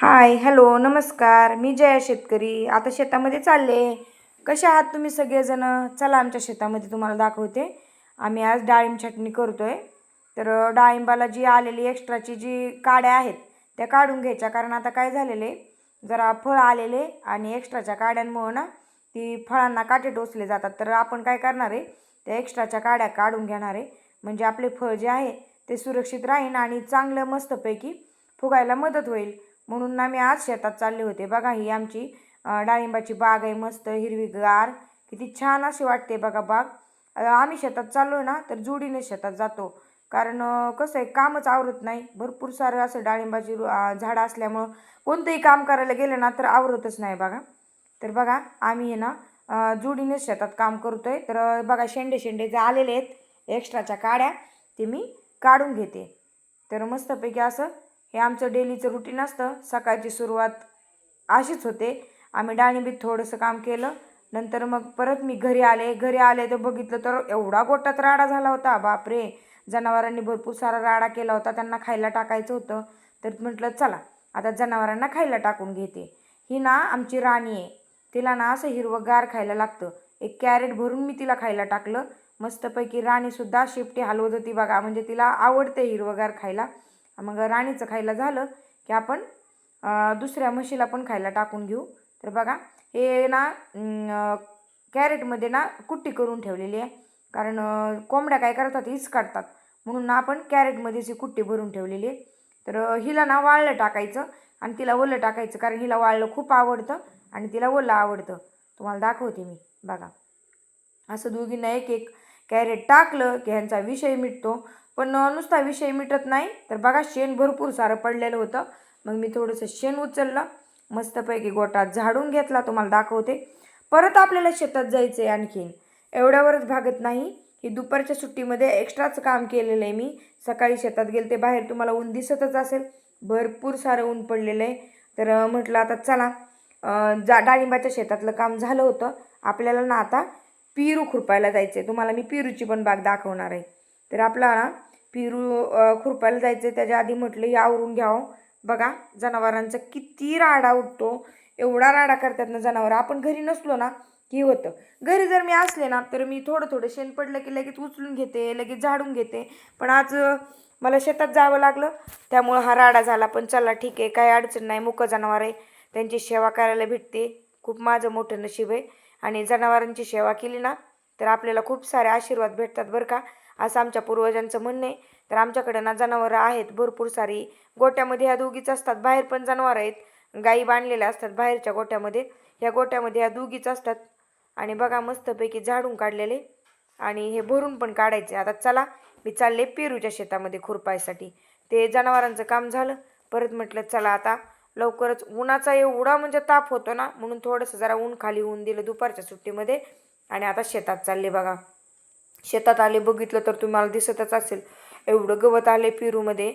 हाय, hello, नमस्कार. मी जया शेतकरी. आता शेतामध्ये चालले. कसे आहात तुम्ही सगळेजण? चला आमच्या शेतामध्ये तुम्हाला दाखवते. आम्ही आज डाळिंब छाटणी करतोय. तर डाळिंबाला जी आलेली एक्स्ट्राची जी काड्या आहेत त्या काढून घ्यायच्या, कारण आता काय झालेले जरा फळ आलेले आणि एक्स्ट्राच्या काड्यांमुळे ना ती फळांना काटे टोचले जातात. तर आपण काय करणार आहे, त्या एक्स्ट्राच्या काड्या काढून घेणार आहे, म्हणजे आपले फळ जे आहे ते सुरक्षित राहील आणि चांगलं मस्तपैकी फुगायला मदत होईल. म्हणून ना मी आज शेतात चालले होते. बघा ही आमची डाळिंबाची बाग आहे, मस्त हिरवीगार, किती छान अशी वाटते बघा बाग. आम्ही शेतात चाललो ना तर जोडीने शेतात जातो, कारण कसं आहे कामच आवरत नाही. भरपूर सारं असं डाळिंबाची झाडं असल्यामुळं कोणतंही काम करायला गेलं ना तर आवरतच नाही बघा. तर बघा आम्ही हे ना जोडीने शेतात काम करतोय. तर बघा शेंडे शेंडे जे आलेले आहेत एक्स्ट्राच्या काड्या ते मी काढून घेते. तर मस्तपैकी असं हे आमचं डेलीचं रुटीन असतं. सकाळची सुरुवात अशीच होते. आम्ही डाळिंबीत थोडंसं काम केलं, नंतर मग परत मी घरी आले तर बघितलं तर एवढा गोटात राडा झाला होता, बापरे. जनावरांनी भरपूर सारा राडा केला होता, त्यांना खायला टाकायचं होतं. तर म्हटलं चला आता जनावरांना खायला टाकून घेते. ही ना आमची राणी आहे, तिला ना असं हिरवंगार खायला लागतं. एक कॅरेट भरून मी तिला खायला टाकलं. मस्तपैकी राणीसुद्धा शेपटी हलवत होती बघा, म्हणजे तिला आवडते हिरवंगार खायला. मग राणीचं खायला झालं की आपण दुसऱ्या म्हशीला पण खायला टाकून घेऊ. तर बघा हे ना कॅरेटमध्ये ना कुट्टी करून ठेवलेली आहे, कारण कोंबड्या काय करतात हीच काढतात, म्हणून ना आपण कॅरेटमध्येच ही कुट्टी भरून ठेवलेली आहे. तर हिला ना वाळलं टाकायचं आणि तिला ओलं टाकायचं, कारण हिला वाळलं खूप आवडतं आणि तिला ओलं आवडतं. तुम्हाला दाखवते मी. बघा असं दोघींना एक एक कॅरेट टाकलं की ह्यांचा विषय मिटतो. पण नुसता विषय मिटत नाही. तर बघा शेण भरपूर सारं पडलेलं होतं, मग मी थोडंसं शेण उचललं, मस्तपैकी गोटात झाडून घेतला. तुम्हाला दाखवते. परत आपल्याला शेतात जायचं आहे आणखीन. एवढ्यावरच भागत नाही. ही दुपारच्या सुट्टीमध्ये एक्स्ट्राच काम केलेलं आहे मी. सकाळी शेतात गेले ते बाहेर तुम्हाला ऊन दिसतच असेल, भरपूर सारं ऊन पडलेलं आहे. तर म्हटलं आता चला डाळिंबाच्या शेतातलं काम झालं होतं, आपल्याला ना आता पेरू खुरपायला जायचं आहे. तुम्हाला मी पेरूची पण बाग दाखवणार आहे. तर आपला ना पेरू खुरपायला जायचं आहे, त्याच्या आधी म्हटलं हे आवरून घ्यावं. बघा जनावरांचा किती राडा उठतो, एवढा राडा करतात ना जनावर. आपण घरी नसलो ना की होतं. घरी जर मी असले ना तर मी थोडं थोडं शेण पडलं की लगेच उचलून घेते, लगेच झाडून घेते. पण आज मला शेतात जावं लागलं, त्यामुळं हा राडा झाला. पण चला ठीक आहे, काही अडचण नाही. मुकं जनावर आहे, त्यांची सेवा करायला भेटते, खूप माझं मोठं नशीब आहे. आणि जनावरांची सेवा केली ना तर आपल्याला खूप सारे आशीर्वाद भेटतात बरं का, असं आमच्या पूर्वजांचं म्हणणं आहे. तर आमच्याकडे ना जनावरं आहेत भरपूर सारी. गोट्यामध्ये ह्या दोघीच असतात, बाहेर पण जनावर आहेत, गाई बांधलेल्या असतात बाहेरच्या गोट्यामध्ये. ह्या गोट्यामध्ये ह्या दोघीच असतात. आणि बघा मस्तपैकी झाडून काढलेले आणि हे भरून पण काढायचे. आता चला मी चालले पेरूच्या शेतामध्ये खुरपायसाठी. ते जनावरांचं काम झालं, परत म्हटलं चला आता लवकरच. उन्हाचा एवढा म्हणजे ताप होतो ना, म्हणून थोडंसं जरा ऊन खाली होऊन दिलं दुपारच्या सुट्टीमध्ये. आणि आता शेतात चालले बघा. शेतात आले, बघितलं तर तुम्हाला दिसतच असेल एवढं गवत आले पेरूमध्ये,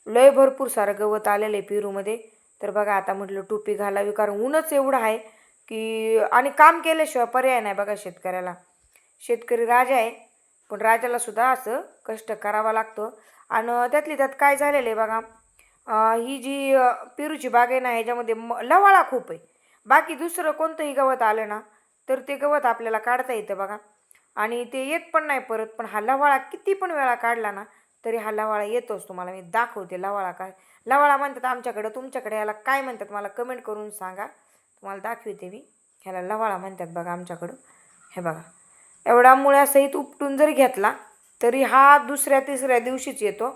लय भरपूर सारं गवत आलेलं आहे पेरूमध्ये. तर बघा आता म्हटलं टोपी घालावी, कारण ऊनच एवढं आहे की, आणि काम केल्याशिवाय पर्याय नाही बघा शेतकऱ्याला. शेतकरी राजा आहे, पण राजाला सुद्धा असं कष्ट करावा लागतं. आणि त्यातली त्यात काय झालेलं आहे बघा, ही जी पेरूची बाग आहे ना ह्याच्यामध्ये लवाळा खूप आहे. बाकी दुसरं कोणतंही गवत आलं ना तर ते गवत आपल्याला काढता येतं बघा, आणि ते येत पण नाही परत. पण हा लवाळा किती पण वेळा काढला ना तरी हा लवाळा येतोच. तुम्हाला मी दाखवते लवाळा काय. लवाळा म्हणतात आमच्याकडं, तुमच्याकडे याला काय म्हणतात मला कमेंट करून सांगा, तुम्हाला दाखवते मी. ह्याला लवाळा म्हणतात बघा आमच्याकडं. हे बघा एवढा मुळ्यासहित उपटून जरी घेतला तरी हा दुसऱ्या तिसऱ्या दिवशीच येतो.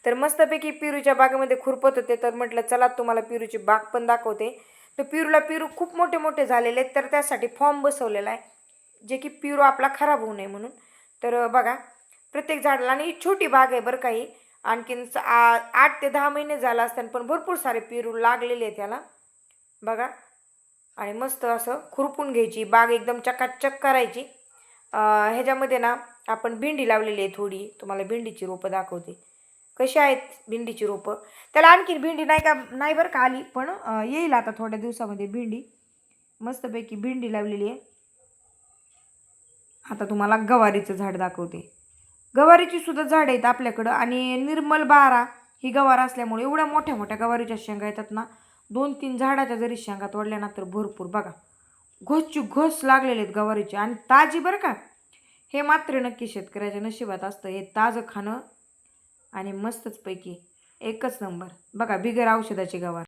तर मस्तपैकी पेरूच्या बागेमध्ये खुरपत होते, तर म्हटलं चला तुम्हाला पेरूची बाग पण दाखवते. तर पेरू खूप मोठे मोठे झालेले आहेत, तर त्यासाठी फॉर्म बसवलेला आहे, जे की पेरू आपला खराब होऊ नये म्हणून. तर बघा प्रत्येक झाडाला, आणि छोटी बाग आहे बरं काही, आणखीन 8 ते 10 महिने झाला असताना पण भरपूर सारे पेरू लागलेले आहेत त्याला बघा. आणि मस्त असं खुरपून घ्यायची बाग, एकदम चकाचक करायची. ह्याच्यामध्ये ना आपण भेंडी लावलेली आहे थोडी, तुम्हाला भेंडीची रोपं दाखवते कशी आहेत भेंडीची रोपं. त्याला आणखीन भेंडी नाही बरं का आली, पण येईल आता थोड्या दिवसामध्ये भेंडी. मस्तपैकी भेंडी लावलेली आहे. आता तुम्हाला गवारीचं झाड दाखवते. गवारीची सुद्धा झाड आहेत आपल्याकडं, आणि निर्मल 12 ही गवार असल्यामुळे एवढ्या मोठ्या मोठ्या गवारीच्या शेंगा येतात ना, 2-3 झाडाच्या जरी शेंगा तोडल्या ना तर भरपूर बघा घोसची घोस लागलेले आहेत गवारीचे आणि ताजी बरं का. हे मात्र नक्की शेतकऱ्याच्या नशिबात असतं हे ताजं खाणं आणि मस्तच पैकी एकच नंबर बघा बिगर औषधाची गवार.